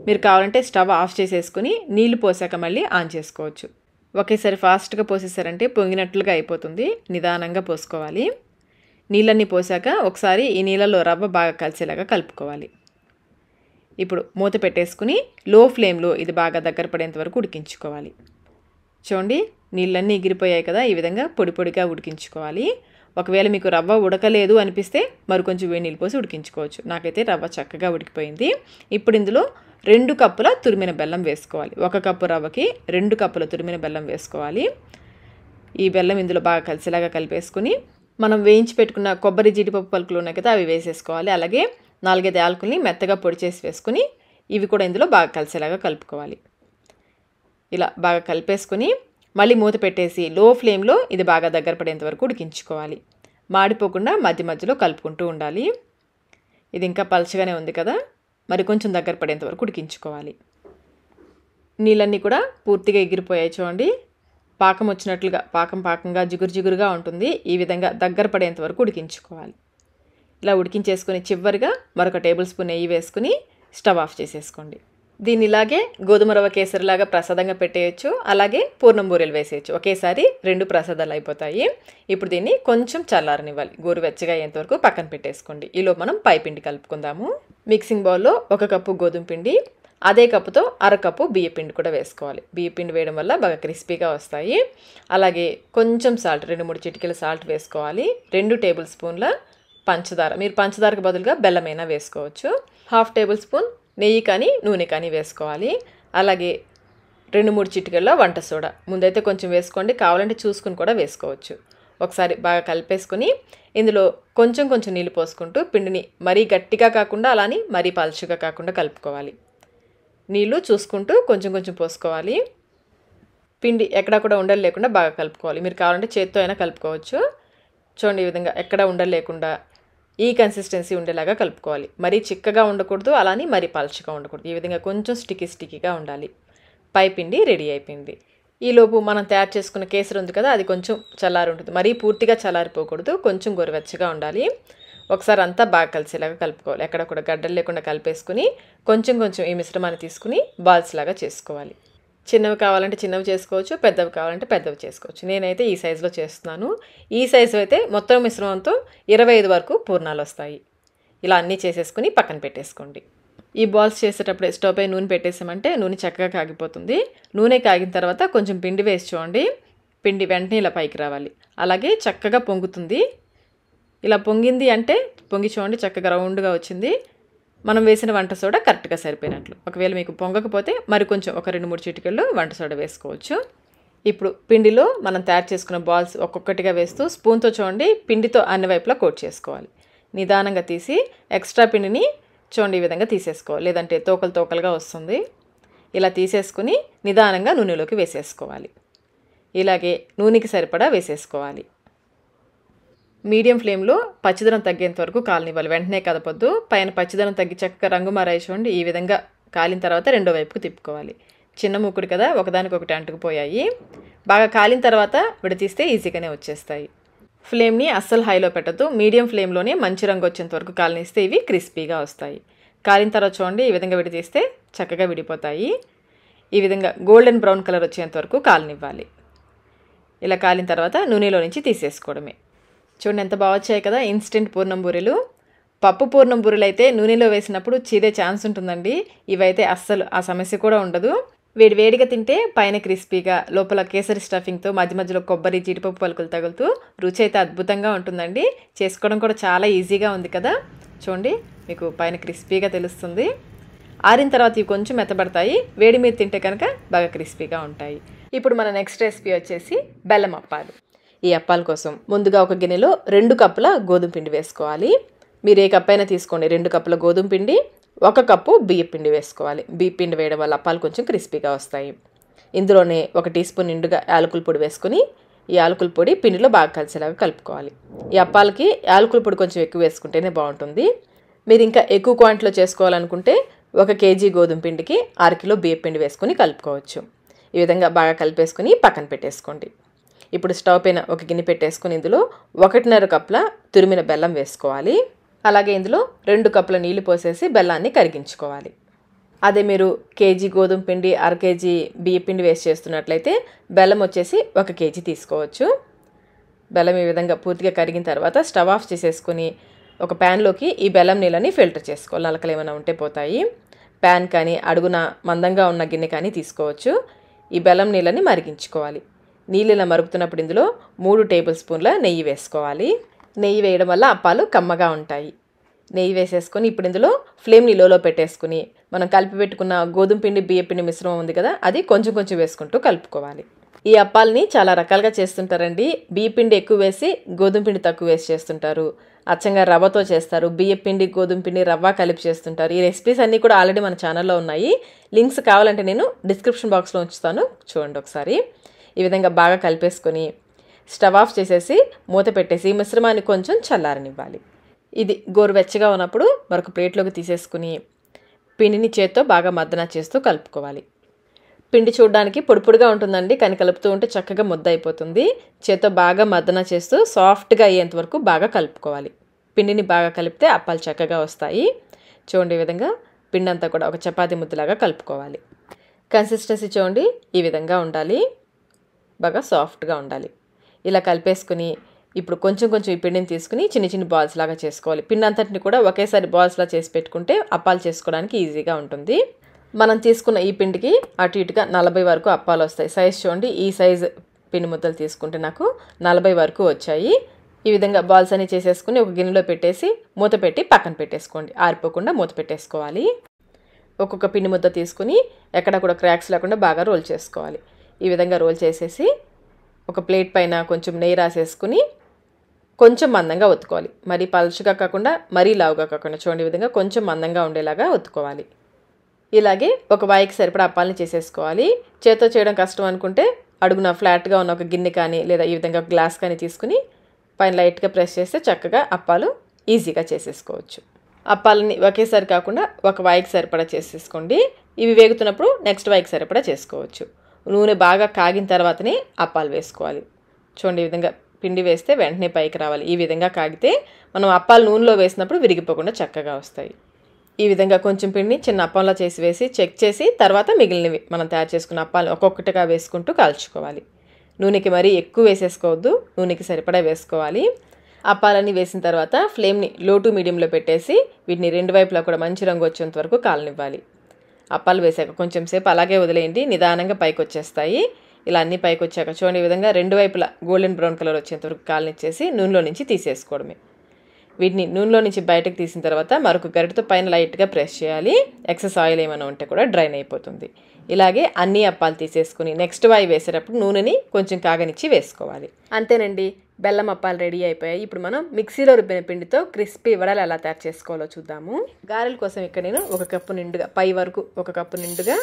మీరు కావాలంటే స్టవ్ ఆఫ్ చేసేసుకుని నీళ్లు పోసాక మళ్ళీ ఆన్ చేసుకోవచ్చు. ఒకేసారి ఫాస్ట్గా పోసేసారంటే పొంగినట్లుగా అయిపోతుంది. నిదానంగా పోసుకోవాలి. నీళ్ళన్నీ పోసాక ఒకసారి ఈ నీళ్ళలో రవ్వ బాగా కలిసేలాగా కలుపుకోవాలి. ఇప్పుడు మూత పెట్టేసుకుని లో ఫ్లేమ్లో ఇది బాగా దగ్గర పడేంత వరకు ఉడికించుకోవాలి. చూడండి, నీళ్ళన్నీ ఎగిరిపోయాయి కదా, ఈ విధంగా పొడి పొడిగా ఉడికించుకోవాలి. ఒకవేళ మీకు రవ్వ ఉడకలేదు అనిపిస్తే మరి కొంచెం వేడి నీళ్ళు పోసి ఉడికించుకోవచ్చు. నాకైతే రవ్వ చక్కగా ఉడికిపోయింది. ఇప్పుడు ఇందులో 2 కప్పుల తురిమిన బెల్లం వేసుకోవాలి. 1 కప్పు రవ్వకి 2 కప్పుల తురిమిన బెల్లం వేసుకోవాలి. ఈ బెల్లం ఇందులో బాగా కలిసేలాగా కలిపేసుకుని మనం వేయించి పెట్టుకున్న కొబ్బరి జీడిపప్పు పలుకులు ఉన్నాయి కదా, అవి వేసేసుకోవాలి. అలాగే 4-5 యాలకుల్ని మెత్తగా పొడి చేసి వేసుకుని ఇవి కూడా ఇందులో బాగా కలిసేలాగా కలుపుకోవాలి. ఇలా బాగా కలిపేసుకుని మళ్ళీ మూత పెట్టేసి లో ఫ్లేమ్లో ఇది బాగా దగ్గర పడేంత వరకు ఉడికించుకోవాలి. మాడిపోకుండా మధ్య మధ్యలో కలుపుకుంటూ ఉండాలి. ఇది ఇంకా పలచగానే ఉంది కదా, మరి కొంచెం దగ్గర పడేంత వరకు ఉడికించుకోవాలి. నీళ్ళన్నీ కూడా పూర్తిగా ఎగిరిపోయాయి. చూడండి, పాకం వచ్చినట్లుగా పాకంగా జిగురుగా ఉంటుంది. ఈ విధంగా దగ్గర పడేంత వరకు ఉడికించుకోవాలి. ఇలా ఉడికించేసుకుని చివరిగా మరొక టేబుల్ స్పూన్ నెయ్యి వేసుకుని స్టవ్ ఆఫ్ చేసేసుకోండి. దీన్ని ఇలాగే గోధుమ రవ్వ కేసరిలాగా ప్రసాదంగా పెట్టేయచ్చు. అలాగే పూర్ణం బూరెలు వేసేయచ్చు. ఒకేసారి 2 ప్రసాదాలు అయిపోతాయి. ఇప్పుడు దీన్ని కొంచెం చల్లారనివ్వాలి. గోరువెచ్చగా అయ్యేంతవరకు పక్కన పెట్టేసుకోండి. ఈలో మనం పైపిండి కలుపుకుందాము. మిక్సింగ్ బౌల్లో 1 కప్పు గోధుమ పిండి, అదే కప్పుతో 1/2 కప్పు బియ్యపిండి కూడా వేసుకోవాలి. బియ్యపిండి వేయడం వల్ల బాగా క్రిస్పీగా వస్తాయి. అలాగే కొంచెం సాల్ట్, 2-3 చిటికెల సాల్ట్ వేసుకోవాలి. 2 టేబుల్ స్పూన్ల పంచదార, మీరు పంచదారకు బదులుగా బెల్లమైనా వేసుకోవచ్చు. 1/2 టేబుల్ స్పూన్ నెయ్యి కానీ నూనె కానీ వేసుకోవాలి. అలాగే 2-3 చిటికెళ్ళ వంట సోడా ముందైతే కొంచెం వేసుకోండి, కావాలంటే చూసుకుని కూడా వేసుకోవచ్చు. ఒకసారి బాగా కలిపేసుకుని ఇందులో కొంచెం కొంచెం నీళ్ళు పోసుకుంటూ పిండిని మరీ గట్టిగా కాకుండా అలానే మరీ పలుచగా కాకుండా కలుపుకోవాలి. నీళ్ళు చూసుకుంటూ కొంచెం కొంచెం పోసుకోవాలి. పిండి ఎక్కడా కూడా ఉండలు లేకుండా బాగా కలుపుకోవాలి. మీరు కావాలంటే చేత్తో అయినా కలుపుకోవచ్చు. చూడండి, ఈ విధంగా ఎక్కడా ఉండలు లేకుండా ఈ కన్సిస్టెన్సీ ఉండేలాగా కలుపుకోవాలి. మరీ చిక్కగా ఉండకూడదు, అలానే మరీ పలుచగా ఉండకూడదు. ఈ విధంగా కొంచెం స్టిక్కీగా ఉండాలి. పైపిండి రెడీ అయిపోయింది. ఈలోపు మనం తయారు చేసుకున్న కేసరి ఉంది కదా, అది కొంచెం చల్లారి ఉంటుంది. మరీ పూర్తిగా చల్లారిపోకూడదు, కొంచెం గోరువెచ్చగా ఉండాలి. ఒకసారి అంతా బాగా కలిసేలాగా కలుపుకోవాలి. ఎక్కడ కూడా గడ్డలు లేకుండా కలిపేసుకుని కొంచెం కొంచెం ఈ మిశ్రమాన్ని తీసుకుని బాల్స్ లాగా చేసుకోవాలి. చిన్నవి కావాలంటే చిన్నవి చేసుకోవచ్చు, పెద్దవి కావాలంటే పెద్దవి చేసుకోవచ్చు. నేనైతే ఈ సైజులో చేస్తున్నాను. ఈ సైజు అయితే మొత్తం మిశ్రమంతో 25 వరకు పూర్ణాలు వస్తాయి. ఇలా అన్నీ చేసేసుకుని పక్కన పెట్టేసుకోండి. ఈ బాల్స్ చేసేటప్పుడే స్టవ్ పై నూనె పెట్టేసామంటే నూనె చక్కగా కాగిపోతుంది. నూనె కాగిన తర్వాత కొంచెం పిండి వేసి చూడండి. పిండి వెంటనే ఇలా పైకి రావాలి. అలాగే చక్కగా పొంగుతుంది. ఇలా పొంగింది అంటే పొంగి చూడండి, చక్కగా రౌండ్గా వచ్చింది. మనం వేసిన వంట సోడా కరెక్ట్గా సరిపోయినట్లు. ఒకవేళ మీకు పొంగకపోతే మరి కొంచెం ఒక 2-3 చిటికెళ్ళు వంట సోడా వేసుకోవచ్చు. ఇప్పుడు పిండిలో మనం తయారు చేసుకున్న బాల్స్ ఒక్కొక్కటిగా వేస్తూ స్పూన్తో చూడండి పిండితో అన్ని వైపులా కోట్ చేసుకోవాలి. నిదానంగా తీసి ఎక్స్ట్రా పిండిని చూడండి ఈ విధంగా తీసేసుకోవాలి, లేదంటే తోకలు తోకలుగా వస్తుంది. ఇలా తీసేసుకుని నిదానంగా నూనెలోకి వేసేసుకోవాలి. ఇలాగే నూనెకి సరిపడా వేసేసుకోవాలి. మీడియం ఫ్లేమ్లో పచ్చిదనం తగ్గేంత వరకు కాలనివ్వాలి. వెంటనే కదపొద్దు. పైన పచ్చిదనం తగ్గి చక్కగా రంగు మారాయి చూడండి. ఈ విధంగా కాలిన తర్వాత రెండో వైపుకు తిప్పుకోవాలి. చిన్న ముక్కుడు కదా, ఒకదానికొకటి అంటుకుపోయాయి. బాగా కాలిన తర్వాత విడతీస్తే ఈజీగానే వచ్చేస్తాయి. ఫ్లేమ్ని అస్సలు హైలో పెట్టద్దు, మీడియం ఫ్లేమ్లోనే మంచి రంగు వచ్చేంత వరకు కాలనిస్తే ఇవి క్రిస్పీగా వస్తాయి. కాలిన తర్వాత చూడండి ఈ విధంగా విడతీస్తే చక్కగా విడిపోతాయి. ఈ విధంగా గోల్డెన్ బ్రౌన్ కలర్ వచ్చేంత వరకు కాలనివ్వాలి. ఇలా కాలిన తర్వాత నూనెలో నుంచి తీసేసుకోవడమే. చూడండి ఎంత బాగా వచ్చాయి కదా ఇన్స్టెంట్ పూర్ణం బూరెలు. పప్పు పూర్ణం బూరెలు అయితే నూనెలో వేసినప్పుడు చీదే ఛాన్స్ ఉంటుందండి. ఇవైతే అస్సలు ఆ సమస్య కూడా ఉండదు. వేడిగా తింటే పైన క్రిస్పీగా, లోపల కేసరి స్టఫింగ్తో మధ్య మధ్యలో కొబ్బరి జీడిపప్పు పలుకులు తగులుతూ రుచి అయితే అద్భుతంగా ఉంటుందండి. చేసుకోవడం కూడా చాలా ఈజీగా ఉంది కదా. చూడండి మీకు పైన క్రిస్పీగా తెలుస్తుంది. ఆరిన తర్వాత ఇవి కొంచెం మెత్తబడతాయి. వేడి మీద తింటే కనుక బాగా క్రిస్పీగా ఉంటాయి. ఇప్పుడు మన నెక్స్ట్ రెసిపీ వచ్చేసి బెల్లం అప్పాలు. ఈ అప్పాల కోసం ముందుగా ఒక గిన్నెలో 2 కప్పుల గోధుమ పిండి వేసుకోవాలి. మీరు ఏ కప్ అయినా తీసుకోండి. 2 కప్పుల గోధుమ పిండి, 1 కప్పు బియ్య పిండి వేసుకోవాలి. బియ్య పిండి వేయడం వల్ల అప్పాలు కొంచెం క్రిస్పీగా వస్తాయి. ఇందులోనే 1 టీ స్పూన్ నిండుగా యాలకుల పొడి వేసుకుని ఈ యాలకుల పొడి పిండిలో బాగా కలిసేలాగా కలుపుకోవాలి. ఈ అప్పాలకి యాలకుల పొడి కొంచెం ఎక్కువ వేసుకుంటేనే బాగుంటుంది. మీరు ఇంకా ఎక్కువ క్వాంటిటీలో చేసుకోవాలనుకుంటే 1 కేజీ గోధుమ పిండికి 6 కిలో బియ్య పిండి వేసుకుని కలుపుకోవచ్చు. ఈ విధంగా బాగా కలిపేసుకుని పక్కన పెట్టేసుకోండి. ఇప్పుడు స్టవ్ పైన ఒక గిన్నె పెట్టేసుకుని ఇందులో 1.5 కప్పుల తురిమిన బెల్లం వేసుకోవాలి. అలాగే ఇందులో 2 కప్పుల నీళ్లు పోసేసి బెల్లాన్ని కరిగించుకోవాలి. అదే మీరు కేజీ గోధుమ పిండి, 1/2 కేజీ బియ్య పిండి వేస్ట్ చేస్తున్నట్లయితే బెల్లం వచ్చేసి 1 కేజీ తీసుకోవచ్చు. బెల్లం ఈ విధంగా పూర్తిగా కరిగిన తర్వాత స్టవ్ ఆఫ్ చేసేసుకుని ఒక ప్యాన్లోకి ఈ బెల్లం నీళ్ళని ఫిల్టర్ చేసుకోవాలి. నలకలు ఏమైనా ఉంటే పోతాయి. ప్యాన్ కానీ అడుగున మందంగా ఉన్న గిన్నె కానీ తీసుకోవచ్చు. ఈ బెల్లం నీళ్ళని మరిగించుకోవాలి. నీళ్ళు ఇలా మరుగుతున్నప్పుడు ఇందులో 3 టేబుల్ స్పూన్ల నెయ్యి వేసుకోవాలి. నెయ్యి వేయడం వల్ల అప్పాలు కమ్మగా ఉంటాయి. నెయ్యి వేసేసుకొని ఇప్పుడు ఇందులో ఫ్లేమ్ని లోలో పెట్టేసుకుని మనం కలిపి పెట్టుకున్న గోధుమ పిండి బియ్య పిండి మిశ్రమం ఉంది కదా, అది కొంచెం కొంచెం వేసుకుంటూ కలుపుకోవాలి. ఈ అప్పాలని చాలా రకాలుగా చేస్తుంటారండి. బియ్య పిండి ఎక్కువ వేసి గోధుమ పిండి తక్కువ వేసి చేస్తుంటారు. అచ్చంగా రవ్వతో చేస్తారు. బియ్య పిండి గోధుమ పిండి రవ్వ కలిపి చేస్తుంటారు. ఈ రెసిపీస్ అన్నీ కూడా ఆల్రెడీ మన ఛానల్లో ఉన్నాయి. లింక్స్ కావాలంటే నేను డిస్క్రిప్షన్ బాక్స్లో ఉంచుతాను, చూడండి ఒకసారి. ఈ విధంగా బాగా కలిపేసుకొని స్టవ్ ఆఫ్ చేసేసి మూత పెట్టేసి ఈ మిశ్రమాన్ని కొంచెం చల్లారనివ్వాలి. ఇది గోరువెచ్చగా ఉన్నప్పుడు మరొక ప్లేట్లోకి తీసేసుకుని పిండిని చేత్తో బాగా మద్దన చేస్తూ కలుపుకోవాలి. పిండి చూడడానికి పొడి పొడిగా ఉంటుందండి, కానీ కలుపుతూ ఉంటే చక్కగా ముద్ద అయిపోతుంది. చేత్తో బాగా మద్దన చేస్తూ సాఫ్ట్గా అయ్యేంత వరకు బాగా కలుపుకోవాలి. పిండిని బాగా కలిపితే అప్పాలు చక్కగా వస్తాయి. చూడండి ఈ విధంగా పిండి అంతా కూడా ఒక చపాతీ ముద్దలాగా కలుపుకోవాలి. కన్సిస్టెన్సీ చూడండి ఈ విధంగా ఉండాలి, బాగా సాఫ్ట్గా ఉండాలి. ఇలా కలిపేసుకుని ఇప్పుడు కొంచెం కొంచెం ఈ పిండిని తీసుకుని చిన్న చిన్న బాల్స్ లాగా చేసుకోవాలి. పిండి అంతటిని కూడా ఒకేసారి బాల్స్లా చేసి పెట్టుకుంటే అప్పాలు చేసుకోవడానికి ఈజీగా ఉంటుంది. మనం తీసుకున్న ఈ పిండికి అటు ఇటుగా 40 వరకు అప్పాలు వస్తాయి. సైజ్ చూడండి, ఈ సైజు పిండి ముద్దలు తీసుకుంటే నాకు 40 వరకు వచ్చాయి. ఈ విధంగా బాల్స్ అన్ని చేసేసుకుని ఒక గిన్నెలో పెట్టేసి మూత పెట్టి పక్కన పెట్టేసుకోండి. ఆరిపోకుండా మూత పెట్టేసుకోవాలి. ఒక్కొక్క పిండి ముద్ద తీసుకుని ఎక్కడ కూడా క్రాక్స్ లేకుండా బాగా రోల్ చేసుకోవాలి. ఈ విధంగా రోల్ చేసేసి ఒక ప్లేట్ పైన కొంచెం నెయ్యి రాసేసుకుని కొంచెం మందంగా ఒత్తుకోవాలి. మరీ పలుచగా కాకుండా మరీ లావుగా కాకుండా చూడండి ఈ విధంగా కొంచెం మందంగా ఉండేలాగా ఒత్తుకోవాలి. ఇలాగే ఒక వాయికి సరిపడా అప్పాలని చేసేసుకోవాలి. చేత్తో చేయడం కష్టం అనుకుంటే అడుగున ఫ్లాట్గా ఉన్న ఒక గిన్నె కానీ లేదా ఈ విధంగా గ్లాస్ కానీ తీసుకుని పైన లైట్గా ప్రెస్ చేస్తే చక్కగా అప్పాలు ఈజీగా చేసేసుకోవచ్చు. అప్పాలని ఒకేసారి కాకుండా ఒక వాయికి సరిపడా చేసేసుకోండి. ఇవి వేగుతున్నప్పుడు నెక్స్ట్ వాయికి సరిపడా చేసుకోవచ్చు. నూనె బాగా కాగిన తర్వాతనే అప్పాలు వేసుకోవాలి. చూడండి, ఈ విధంగా పిండి వేస్తే వెంటనే పైకి రావాలి. ఈ విధంగా కాగితే మనం అప్పాలు నూనెలో వేసినప్పుడు విరిగిపోకుండా చక్కగా వస్తాయి. ఈ విధంగా కొంచెం పిండిని చిన్న అప్పంలా చేసి వేసి చెక్ చేసి తర్వాత మిగిలినవి మనం తయారు చేసుకున్న అప్పాలు ఒక్కొక్కటిగా వేసుకుంటూ కాల్చుకోవాలి. నూనెకి మరీ ఎక్కువ వేసేసుకోవద్దు, నూనెకి సరిపడా వేసుకోవాలి. అప్పాలన్నీ వేసిన తర్వాత ఫ్లేమ్ని లో టు మీడియంలో పెట్టేసి వీటిని రెండు వైపులా కూడా మంచి రంగు వచ్చేంత వరకు కాలనివ్వాలి. అప్పాలు వేసాక కొంచెం సేపు అలాగే వదిలేయండి, నిదానంగా పైకి వచ్చేస్తాయి. ఇలా అన్నీ పైకి వచ్చాక చూడండి, ఈ విధంగా రెండు వైపులా గోల్డెన్ బ్రౌన్ కలర్ వచ్చేంత వరకు కాలనిచ్చేసి నూనెలో నుంచి తీసేసుకోవడమే. వీటిని నూనెలో నుంచి బయటకు తీసిన తర్వాత మరొక గరిటతో పైన లైట్గా ప్రెస్ చేయాలి. ఎక్సెస్ ఆయిల్ ఏమైనా ఉంటే కూడా డ్రైన్ అయిపోతుంది. ఇలాగే అన్ని అప్పాలు తీసేసుకుని నెక్స్ట్ వాయి వేసేటప్పుడు నూనెని కొంచెం కాగనిచ్చి వేసుకోవాలి. అంతేనండి, బెల్లం అప్పాలు రెడీ అయిపోయాయి. ఇప్పుడు మనం మిక్సీలో రుబ్బిన పిండితో క్రిస్పీ వడలు ఎలా తయారు చేసుకోవాలో చూద్దాము. గారెల కోసం ఇక్కడ నేను 1 కప్పు నిండుగా, పై వరకు 1 కప్పు నిండుగా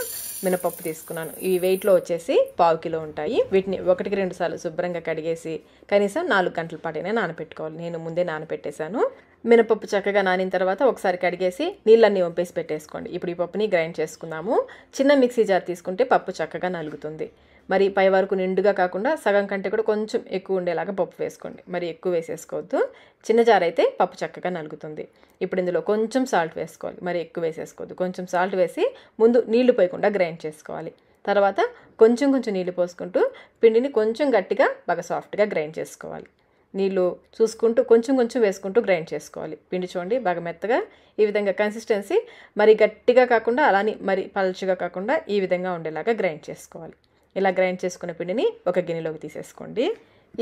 మినపప్పు తీసుకున్నాను. ఇవి వెయిట్లో వచ్చేసి 1/2 కిలో ఉంటాయి. వీటిని 1-2 సార్లు శుభ్రంగా కడిగేసి కనీసం 4 గంటల పాటైనా నానబెట్టుకోవాలి. నేను ముందే నానబెట్టేశాను. మినపప్పు చక్కగా నానిన తర్వాత ఒకసారి కడిగేసి నీళ్ళన్నీ వంపేసి పెట్టేసుకోండి. ఇప్పుడు ఈ పప్పుని గ్రైండ్ చేసుకుందాము. చిన్న మిక్సీ జార్ తీసుకుంటే పప్పు చక్కగా నలుగుతుంది. మరి పై వరకు నిండుగా కాకుండా సగం కంటే కూడా కొంచెం ఎక్కువ ఉండేలాగా పప్పు వేసుకోండి. మరి ఎక్కువ వేసేసుకోవద్దు. చిన్న జార్ అయితే పప్పు చక్కగా నలుగుతుంది. ఇప్పుడు ఇందులో కొంచెం సాల్ట్ వేసుకోవాలి, మరి ఎక్కువ వేసేసుకోవద్దు. కొంచెం సాల్ట్ వేసి ముందు నీళ్లు పోయకుండా గ్రైండ్ చేసుకోవాలి. తర్వాత కొంచెం నీళ్లు పోసుకుంటూ పిండిని కొంచెం గట్టిగా బాగా సాఫ్ట్గా గ్రైండ్ చేసుకోవాలి. నీళ్ళు చూసుకుంటూ కొంచెం వేసుకుంటూ గ్రైండ్ చేసుకోవాలి. పిండి చూడండి, బాగా మెత్తగా ఈ విధంగా కన్సిస్టెన్సీ, మరి గట్టిగా కాకుండా అలానే మరి పల్చగా కాకుండా ఈ విధంగా ఉండేలాగా గ్రైండ్ చేసుకోవాలి. ఇలా గ్రైండ్ చేసుకున్న పిండిని ఒక గిన్నెలోకి తీసేసుకోండి.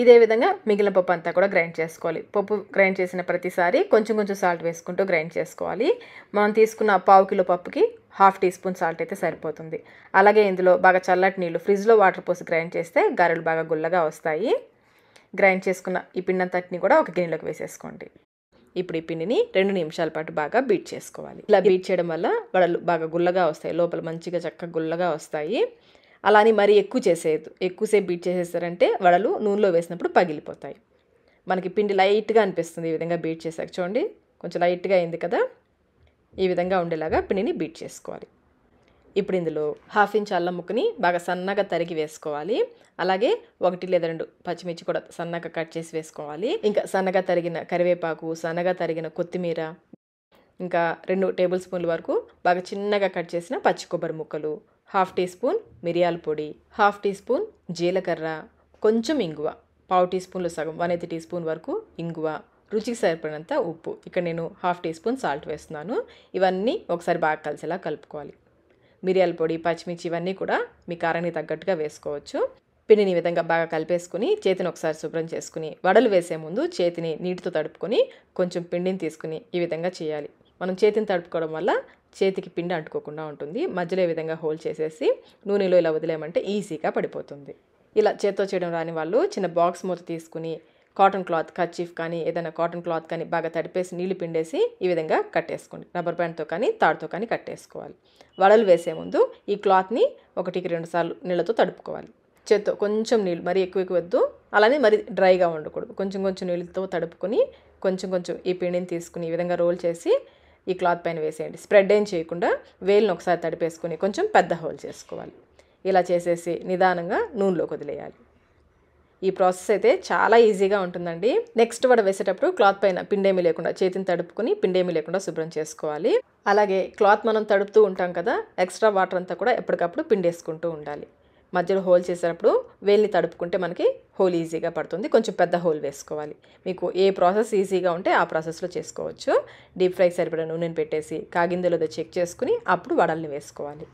ఇదే విధంగా మిగిలిన పప్పు అంతా కూడా గ్రైండ్ చేసుకోవాలి. పప్పు గ్రైండ్ చేసిన ప్రతిసారి కొంచెం సాల్ట్ వేసుకుంటూ గ్రైండ్ చేసుకోవాలి. మనం తీసుకున్న 1/2 కిలో పప్పుకి 1/2 టీ స్పూన్ సాల్ట్ అయితే సరిపోతుంది. అలాగే ఇందులో బాగా చల్లటి నీళ్ళు ఫ్రిడ్జ్లో వాటర్ పోసి గ్రైండ్ చేస్తే గారెలు బాగా గుల్లగా వస్తాయి. గ్రైండ్ చేసుకున్న ఈ పిండి అంతటిని కూడా ఒక గిన్నెలోకి వేసేసుకోండి. ఇప్పుడు ఈ పిండిని 2 నిమిషాల పాటు బాగా బీట్ చేసుకోవాలి. ఇలా బీట్ చేయడం వల్ల వడలు బాగా గుల్లగా వస్తాయి, లోపల మంచిగా చక్కగా గుల్లగా వస్తాయి. అలానే మరీ ఎక్కువ చేసేయద్దు. ఎక్కువసేపు బీట్ చేసేసారంటే వడలు నూనెలో వేసినప్పుడు పగిలిపోతాయి. మనకి పిండి లైట్గా అనిపిస్తుంది ఈ విధంగా బీట్ చేసాక. చూడండి, కొంచెం లైట్గా అయింది కదా. ఈ విధంగా ఉండేలాగా పిండిని బీట్ చేసుకోవాలి. ఇప్పుడు ఇందులో 1/2 ఇంచ్ అల్లం ముక్కని బాగా సన్నగా తరిగి వేసుకోవాలి. అలాగే 1 లేదా 2 పచ్చిమిర్చి కూడా సన్నగా కట్ చేసి వేసుకోవాలి. ఇంకా సన్నగా తరిగిన కరివేపాకు, సన్నగా తరిగిన కొత్తిమీర, ఇంకా 2 టేబుల్ స్పూన్ల వరకు బాగా చిన్నగా కట్ చేసిన పచ్చి కొబ్బరి ముక్కలు, 1/2 టీ స్పూన్ మిరియాల పొడి, 1/2 టీ స్పూన్ జీలకర్ర, కొంచెం ఇంగువ, 1/2 టీ స్పూన్లో సగం 1/8 టీ స్పూన్ వరకు ఇంగువ, రుచికి సరిపడినంత ఉప్పు. ఇక్కడ నేను 1/2 టీ స్పూన్ సాల్ట్ వేస్తున్నాను. ఇవన్నీ ఒకసారి బాగా కలిసేలా కలుపుకోవాలి. మిరియాల పొడి, పచ్చిమిర్చి ఇవన్నీ కూడా మీ కారానికి తగ్గట్టుగా వేసుకోవచ్చు. పిండిని ఈ విధంగా బాగా కలిపేసుకుని చేతిని ఒకసారి శుభ్రం చేసుకుని వడలు వేసే ముందు చేతిని నీటితో తడుపుకొని కొంచెం పిండిని తీసుకుని ఈ విధంగా చేయాలి. మనం చేతిని తడుపుకోవడం వల్ల చేతికి పిండి అంటుకోకుండా ఉంటుంది. మధ్యలో ఈ విధంగా హోల్ చేసేసి నూనెలో ఇలా వదిలేయమంటే ఈజీగా పడిపోతుంది. ఇలా చేత్తో చేయడం రాని వాళ్ళు చిన్న బాక్స్ మూత తీసుకుని కాటన్ క్లాత్, కర్చీఫ్ కానీ ఏదైనా కాటన్ క్లాత్ కానీ బాగా తడిపేసి నీళ్లు పిండేసి ఈ విధంగా కట్టేసుకోండి. రబ్బర్ బ్యాండ్తో కానీ తాడుతో కానీ కట్టేసుకోవాలి. వడలు వేసే ముందు ఈ క్లాత్ని 1-2 సార్లు నీళ్ళతో తడుపుకోవాలి. చేత్తో కొంచెం నీళ్ళు, మరీ ఎక్కువ వద్దు, అలానే మరి డ్రైగా ఉండకూడదు. కొంచెం నీళ్ళతో తడుపుకొని కొంచెం ఈ పిండిని తీసుకుని ఈ విధంగా రోల్ చేసి ఈ క్లాత్ పైన వేసేయండి. స్ప్రెడ్ ఏం చేయకుండా వేలుని ఒకసారి తడిపేసుకుని కొంచెం పెద్ద హోల్ చేసుకోవాలి. ఇలా చేసేసి నిదానంగా నూనెలోకి వదిలేయాలి. ఈ ప్రాసెస్ అయితే చాలా ఈజీగా ఉంటుందండి. నెక్స్ట్ వడ వేసేటప్పుడు క్లాత్ పైన పిండేమీ లేకుండా చేతిని తడుపుకొని పిండేమీ లేకుండా శుభ్రం చేసుకోవాలి. అలాగే క్లాత్ మనం తడుపుతూ ఉంటాం కదా, ఎక్స్ట్రా వాటర్ అంతా కూడా ఎప్పటికప్పుడు పిండేసుకుంటూ ఉండాలి. మధ్యలో హోల్ చేసేటప్పుడు వేలిని తడుపుకుంటే మనకి హోల్ ఈజీగా పడుతుంది. కొంచెం పెద్ద హోల్ వేసుకోవాలి. మీకు ఏ ప్రాసెస్ ఈజీగా ఉంటే ఆ ప్రాసెస్లో చేసుకోవచ్చు. డీప్ ఫ్రైకి సరిపడా నూనెని పెట్టేసి కాగిందో లేదో చెక్ చేసుకుని అప్పుడు వడల్ని వేసుకోవాలి.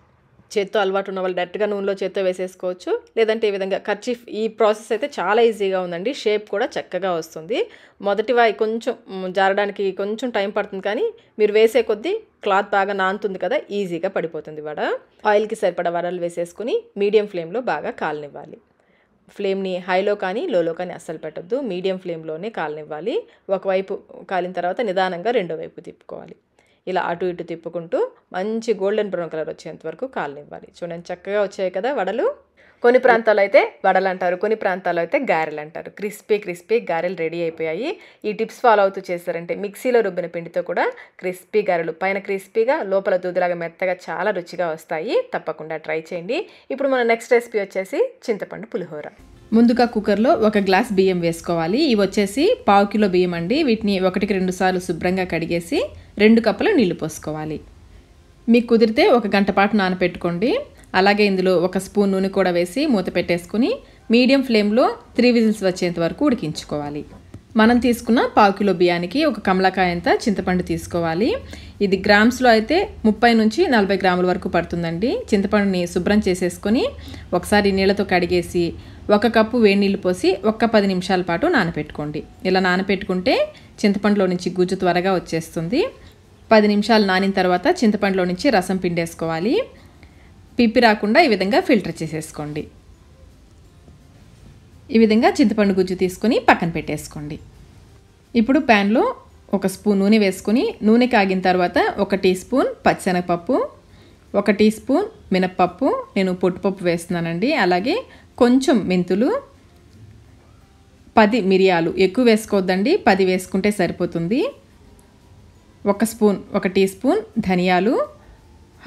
చేత్తో అలవాటు ఉన్న వాళ్ళు డైరెక్ట్గా నూనెలో చేత్తో వేసేసుకోవచ్చు. లేదంటే ఈ విధంగా కర్చీఫ్, ఈ ప్రాసెస్ అయితే చాలా ఈజీగా ఉందండి. షేప్ కూడా చక్కగా వస్తుంది. మొదటి వాయి కొంచెం జారడానికి కొంచెం టైం పడుతుంది, కానీ మీరు వేసే కొద్దీ క్లాత్ బాగా నానుతుంది కదా, ఈజీగా పడిపోతుంది వడ. ఆయిల్కి సరిపడా వడలు వేసేసుకుని మీడియం ఫ్లేమ్లో బాగా కాలనివ్వాలి. ఫ్లేమ్ని హైలో కానీ లోలో కానీ అస్సలు పెట్టొద్దు, మీడియం ఫ్లేమ్లోనే కాలనివ్వాలి. ఒకవైపు కాలిన తర్వాత నిదానంగా రెండో వైపు తిప్పుకోవాలి. ఇలా అటు ఇటు తిప్పుకుంటూ మంచి గోల్డెన్ బ్రౌన్ కలర్ వచ్చేంత వరకు కాలనివ్వాలి. చూడండి, చక్కగా వచ్చాయి కదా వడలు. కొన్ని ప్రాంతాల్లో అయితే వడలు అంటారు, కొన్ని ప్రాంతాల్లో అయితే గారెలు అంటారు. క్రిస్పీ గారెలు రెడీ అయిపోయాయి. ఈ టిప్స్ ఫాలో అవుతూ చేస్తారంటే మిక్సీలో రుబ్బిన పిండితో కూడా క్రిస్పీ గారెలు పైన క్రిస్పీగా లోపల దూదిలాగా మెత్తగా చాలా రుచిగా వస్తాయి. తప్పకుండా ట్రై చేయండి. ఇప్పుడు మన నెక్స్ట్ రెసిపీ వచ్చేసి చింతపండు పులిహోర. ముందుగా కుక్కర్లో 1 గ్లాస్ బియ్యం వేసుకోవాలి. ఇవి వచ్చేసి 1/2 కిలో బియ్యం అండి. వీటిని 1కి 2 సార్లు శుభ్రంగా కడిగేసి 2 కప్పుల నీళ్లు పోసుకోవాలి. మీకు కుదిరితే 1 గంట పాటు నానపెట్టుకోండి. అలాగే ఇందులో 1 స్పూన్ నూనె కూడా వేసి మూత పెట్టేసుకుని మీడియం ఫ్లేమ్లో 3 విజిల్స్ వచ్చేంత వరకు ఉడికించుకోవాలి. మనం తీసుకున్న 1/2 కిలో బియ్యానికి 1 కమలాకాయ అంత చింతపండు తీసుకోవాలి. ఇది గ్రామ్స్లో అయితే 30 నుంచి 40 గ్రాముల వరకు పడుతుందండి. చింతపండుని శుభ్రం చేసేసుకొని ఒకసారి నీళ్ళతో కడిగేసి 1 కప్పు వేడి నీళ్ళు పోసి 10 నిమిషాల పాటు నానపెట్టుకోండి. ఇలా నానపెట్టుకుంటే చింతపండులో నుంచి గుజ్జు త్వరగా వచ్చేస్తుంది. 10 నిమిషాలు నానిన తర్వాత చింతపండులో నుంచి రసం పిండేసుకోవాలి. పిప్పి రాకుండా ఈ విధంగా ఫిల్టర్ చేసేసుకోండి. ఈ విధంగా చింతపండు గుజ్జు తీసుకొని పక్కన పెట్టేసుకోండి. ఇప్పుడు ప్యాన్లో 1 స్పూన్ నూనె వేసుకొని నూనె కాగిన తర్వాత 1 టీ స్పూన్ పచ్చిశనగపప్పు, 1 టీ స్పూన్ మినప్పప్పు, నేను పొట్టుపప్పు వేస్తున్నానండి. అలాగే కొంచెం మెంతులు, 10 మిరియాలు, ఎక్కువ వేసుకోవద్దండి, 10 వేసుకుంటే సరిపోతుంది. 1 టీ స్పూన్ ధనియాలు,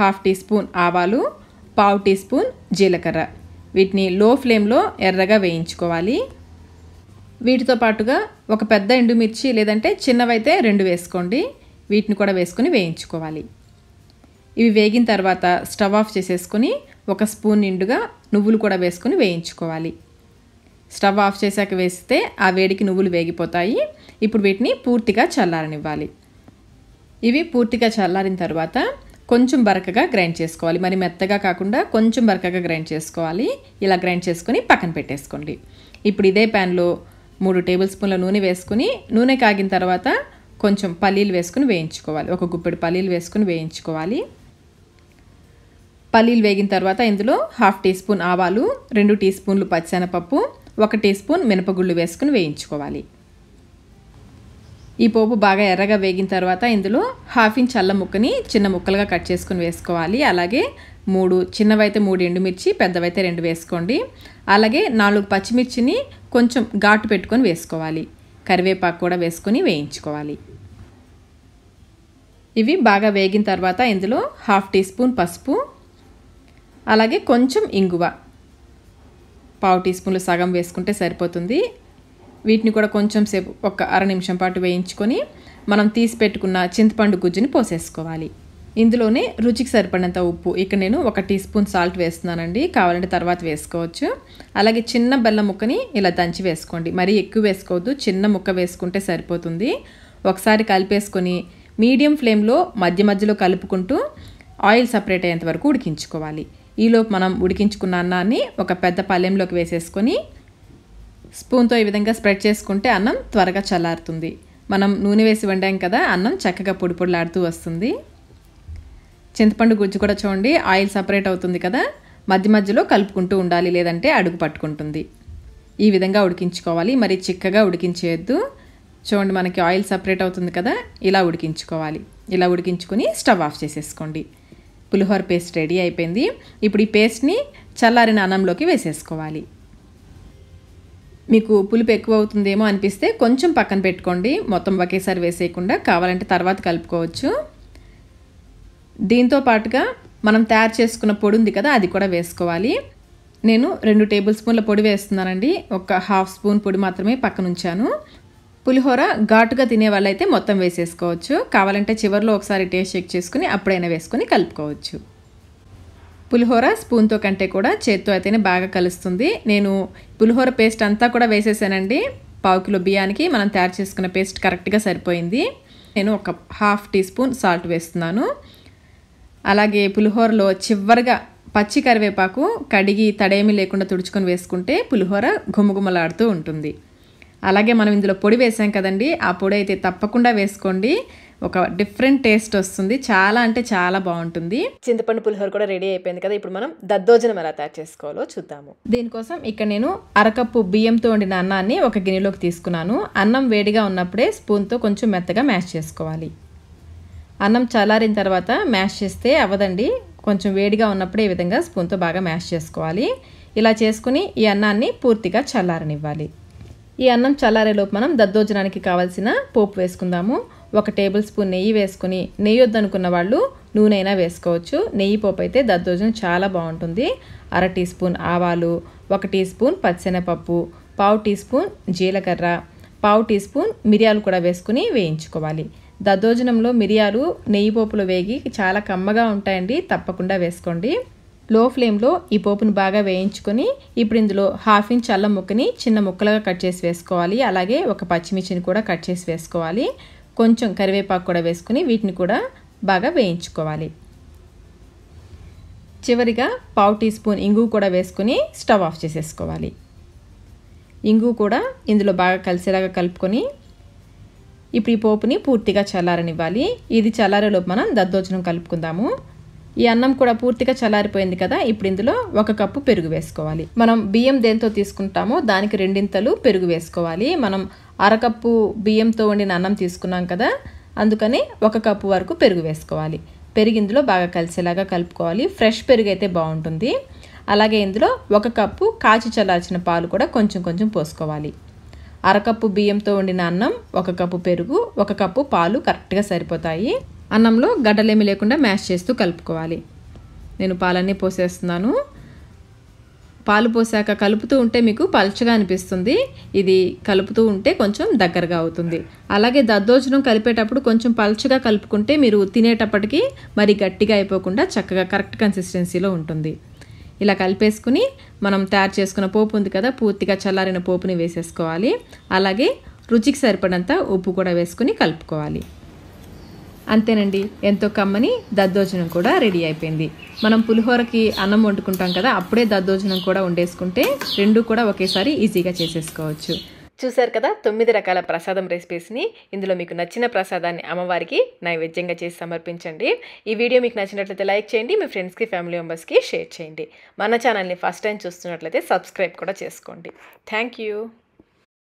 1/2 టీ స్పూన్ ఆవాలు, 1/2 టీ స్పూన్ జీలకర్ర. వీటిని లో ఫ్లేమ్లో ఎర్రగా వేయించుకోవాలి. వీటితో పాటుగా 1 పెద్ద ఎండుమిర్చి లేదంటే చిన్నవైతే 2 వేసుకోండి. వీటిని కూడా వేసుకొని వేయించుకోవాలి. ఇవి వేగిన తర్వాత స్టవ్ ఆఫ్ చేసేసుకొని 1 స్పూన్ నిండుగా నువ్వులు కూడా వేసుకొని వేయించుకోవాలి. స్టవ్ ఆఫ్ చేశాక వేస్తే ఆ వేడికి నువ్వులు వేగిపోతాయి. ఇప్పుడు వీటిని పూర్తిగా చల్లారనివ్వాలి. ఇవి పూర్తిగా చల్లారిన తర్వాత కొంచెం బరకగా గ్రైండ్ చేసుకోవాలి. మరి మెత్తగా కాకుండా కొంచెం బరకగా గ్రైండ్ చేసుకోవాలి. ఇలా గ్రైండ్ చేసుకొని పక్కన పెట్టేసుకోండి. ఇప్పుడు ఇదే ప్యాన్లో 3 టేబుల్ స్పూన్ల నూనె వేసుకుని నూనె కాగిన తర్వాత కొంచెం పల్లీలు వేసుకుని వేయించుకోవాలి. 1 గుప్పెడు పల్లీలు వేసుకుని వేయించుకోవాలి. పల్లీలు వేగిన తర్వాత ఇందులో 1/2 టీ స్పూన్ ఆవాలు, 2 టీ స్పూన్లు పచ్చిశనగపప్పు, 1 టీ స్పూన్ మినపగుళ్ళు వేసుకుని వేయించుకోవాలి. ఈ పోపు బాగా ఎర్రగా వేగిన తర్వాత ఇందులో 1/2 ఇంచ్ అల్లం ముక్కని చిన్న ముక్కలుగా కట్ చేసుకుని వేసుకోవాలి. అలాగే 3 చిన్నవైతే 3 ఎండుమిర్చి, పెద్దవైతే 2 వేసుకోండి. అలాగే 4 పచ్చిమిర్చిని కొంచెం ఘాటు పెట్టుకొని వేసుకోవాలి. కరివేపాకు కూడా వేసుకొని వేయించుకోవాలి. ఇవి బాగా వేగిన తర్వాత ఇందులో 1/2 టీ స్పూన్ పసుపు, అలాగే కొంచెం ఇంగువ, 1/2 టీ స్పూన్లు సగం వేసుకుంటే సరిపోతుంది. వీటిని కూడా కొంచెం సేపు 1 అర నిమిషం పాటు వేయించుకొని మనం తీసి పెట్టుకున్న చింతపండు గుజ్జుని పోసేసుకోవాలి. ఇందులోనే రుచికి సరిపడినంత ఉప్పు, ఇక్కడ నేను 1 టీ స్పూన్ సాల్ట్ వేస్తున్నానండి, కావాలంటే తర్వాత వేసుకోవచ్చు. అలాగే చిన్న బెల్లం ముక్కని ఇలా దంచి వేసుకోండి. మరీ ఎక్కువ వేసుకోవద్దు, చిన్న ముక్క వేసుకుంటే సరిపోతుంది. ఒకసారి కలిపేసుకొని మీడియం ఫ్లేమ్లో మధ్య మధ్యలో కలుపుకుంటూ ఆయిల్ సపరేట్ అయ్యేంత వరకు ఉడికించుకోవాలి. ఈలోపు మనం ఉడికించుకున్న అన్నాన్ని ఒక పెద్ద పళ్ళెంలోకి వేసేసుకొని స్పూన్తో ఈ విధంగా స్ప్రెడ్ చేసుకుంటే అన్నం త్వరగా చల్లారుతుంది. మనం నూనె వేసి వండాం కదా, అన్నం చక్కగా పొడి పొడిలాడుతూ వస్తుంది. చింతపండు గుజ్జు కూడా చూడండి ఆయిల్ సపరేట్ అవుతుంది కదా, మధ్య మధ్యలో కలుపుకుంటూ ఉండాలి, లేదంటే అడుగు పట్టుకుంటుంది. ఈ విధంగా ఉడికించుకోవాలి. మరి చిక్కగా ఉడికించేయద్దు. చూడండి మనకి ఆయిల్ సపరేట్ అవుతుంది కదా, ఇలా ఉడికించుకోవాలి. ఇలా ఉడికించుకొని స్టవ్ ఆఫ్ చేసేసుకోండి. పులిహోర పేస్ట్ రెడీ అయిపోయింది. ఇప్పుడు ఈ పేస్ట్ని చల్లారిన అన్నంలోకి వేసేసుకోవాలి. మీకు పులుపు ఎక్కువ అవుతుందేమో అనిపిస్తే కొంచెం పక్కన పెట్టుకోండి, మొత్తం ఒకేసారి వేసేయకుండా, కావాలంటే తర్వాత కలుపుకోవచ్చు. దీంతో పాటుగా మనం తయారు చేసుకున్న పొడి ఉంది కదా, అది కూడా వేసుకోవాలి. నేను 2 టేబుల్ స్పూన్ల పొడి వేస్తున్నానండి. 1/2 స్పూన్ పొడి మాత్రమే పక్కన ఉంచాను. పులిహోర ఘాటుగా తినే వాళ్ళైతే మొత్తం వేసేసుకోవచ్చు, కావాలంటే చివరిలో ఒకసారి టేస్ట్ చెక్ చేసుకుని అప్పుడైనా వేసుకొని కలుపుకోవచ్చు. పులిహోర స్పూన్తో కంటే కూడా చేత్తో అయితేనే బాగా కలుస్తుంది. నేను పులిహోర పేస్ట్ అంతా కూడా వేసేసానండి. 1/2 కిలో బియ్యానికి మనం తయారు చేసుకున్న పేస్ట్ కరెక్ట్గా సరిపోయింది. నేను 1/2 టీ స్పూన్ సాల్ట్ వేస్తున్నాను. అలాగే పులిహోరలో చివరిగా పచ్చి కరివేపాకు కడిగి తడేమీ లేకుండా తుడుచుకొని వేసుకుంటే పులిహోర గుమగుమలాడుతూ ఉంటుంది. అలాగే మనం ఇందులో పొడి వేసాం కదండి, ఆ పొడి అయితే తప్పకుండా వేసుకోండి. ఒక డిఫరెంట్ టేస్ట్ వస్తుంది, చాలా అంటే చాలా బాగుంటుంది. చింతపండు పులిహోర కూడా రెడీ అయిపోయింది కదా, ఇప్పుడు మనం దద్దోజనం ఎలా తయారు చేసుకోవాలో చూద్దాము. దీనికోసం ఇక్కడ నేను 1 కప్పు బియ్యంతో వండిన అన్నాన్ని ఒక గిన్నెలోకి తీసుకున్నాను. అన్నం వేడిగా ఉన్నప్పుడే స్పూన్తో కొంచెం మెత్తగా మ్యాష్ చేసుకోవాలి. అన్నం చల్లారిన తర్వాత మ్యాష్ చేస్తే అవ్వదండి, కొంచెం వేడిగా ఉన్నప్పుడే ఈ విధంగా స్పూన్తో బాగా మ్యాష్ చేసుకోవాలి. ఇలా చేసుకుని ఈ అన్నాన్ని పూర్తిగా చల్లారనివ్వాలి. ఈ అన్నం చల్లారేలోపు మనం దద్దోజనానికి కావాల్సిన పోపు వేసుకుందాము. 1 టేబుల్ స్పూన్ నెయ్యి వేసుకుని, నెయ్యి వద్దనుకున్న వాళ్ళు నూనె అయినా వేసుకోవచ్చు. నెయ్యి పోపు అయితే దద్దోజనం చాలా బాగుంటుంది. 1/2 టీ స్పూన్ ఆవాలు, 1 టీ స్పూన్ పచ్చెనపప్పు, 1/2 టీ స్పూన్ జీలకర్ర, 1/2 టీ స్పూన్ మిరియాలు కూడా వేసుకుని వేయించుకోవాలి. దద్దోజనంలో మిరియాలు నెయ్యి పోపులో వేగి చాలా కమ్మగా ఉంటాయండి, తప్పకుండా వేసుకోండి. లో ఫ్లేమ్లో ఈ పోపును బాగా వేయించుకొని ఇప్పుడు ఇందులో 1/2 ఇంచ్ అల్లం ముక్కని చిన్న ముక్కలుగా కట్ చేసి వేసుకోవాలి. అలాగే 1 పచ్చిమిర్చిని కూడా కట్ చేసి వేసుకోవాలి. కొంచెం కరివేపాకు కూడా వేసుకుని వీటిని కూడా బాగా వేయించుకోవాలి. చివరిగా 1/2 టీ స్పూన్ ఇంగువ కూడా వేసుకుని స్టవ్ ఆఫ్ చేసేసుకోవాలి. ఇంగువ కూడా ఇందులో బాగా కలిసేలాగా కలుపుకొని ఇప్పుడు ఈ పోపుని పూర్తిగా చల్లారనివ్వాలి. ఇది చల్లారేలోపు మనం దద్దోజనం కలుపుకుందాము. ఈ అన్నం కూడా పూర్తిగా చల్లారిపోయింది కదా, ఇప్పుడు ఇందులో 1 కప్పు పెరుగు వేసుకోవాలి. మనం బియ్యం దేంతో తీసుకుంటామో దానికి 2 పెరుగు వేసుకోవాలి. మనం 1/2 కప్పు బియ్యంతో వండిన అన్నం తీసుకున్నాం కదా, అందుకని 1 కప్పు వరకు పెరుగు వేసుకోవాలి. పెరుగు ఇందులో బాగా కలిసేలాగా కలుపుకోవాలి. ఫ్రెష్ పెరుగు అయితే బాగుంటుంది. అలాగే ఇందులో 1 కప్పు కాచి చల్లార్చిన పాలు కూడా కొంచెం కొంచెం పోసుకోవాలి. 1/2 కప్పు బియ్యంతో వండిన అన్నం, 1 కప్పు పెరుగు, 1 కప్పు పాలు కరెక్ట్గా సరిపోతాయి. అన్నంలో గడ్డలేమి లేకుండా మ్యాష్ చేస్తూ కలుపుకోవాలి. నేను పాలన్నీ పోసేస్తున్నాను. పాలు పోసాక కలుపుతూ ఉంటే మీకు పల్చగా అనిపిస్తుంది. ఇది కలుపుతూ ఉంటే కొంచెం దగ్గరగా అవుతుంది. అలాగే దద్దోజనం కలిపేటప్పుడు కొంచెం పల్చగా కలుపుకుంటే మీరు తినేటప్పటికి మరి గట్టిగా అయిపోకుండా చక్కగా కరెక్ట్ కన్సిస్టెన్సీలో ఉంటుంది. ఇలా కలిపేసుకుని మనం తయారు చేసుకున్న పోపు ఉంది కదా, పూర్తిగా చల్లారిన పోపుని వేసేసుకోవాలి. అలాగే రుచికి సరిపడంత ఉప్పు కూడా వేసుకుని కలుపుకోవాలి. అంతేనండి, ఎంతో కమ్మని దద్దోజనం కూడా రెడీ అయిపోయింది. మనం పులిహోరకి అన్నం వండుకుంటాం కదా, అప్పుడే దద్దోజనం కూడా వండేసుకుంటే 2 కూడా ఒకేసారి ఈజీగా చేసేసుకోవచ్చు. చూశారు కదా 9 రకాల ప్రసాదం రెసిపీస్ని. ఇందులో మీకు నచ్చిన ప్రసాదాన్ని అమ్మవారికి నైవేద్యంగా చేసి సమర్పించండి. ఈ వీడియో మీకు నచ్చినట్లయితే లైక్ చేయండి, మీ ఫ్రెండ్స్కి, ఫ్యామిలీ మెంబర్స్కి షేర్ చేయండి. మన ఛానల్ని ఫస్ట్ టైం చూస్తున్నట్లయితే సబ్స్క్రైబ్ కూడా చేసుకోండి. Thank you.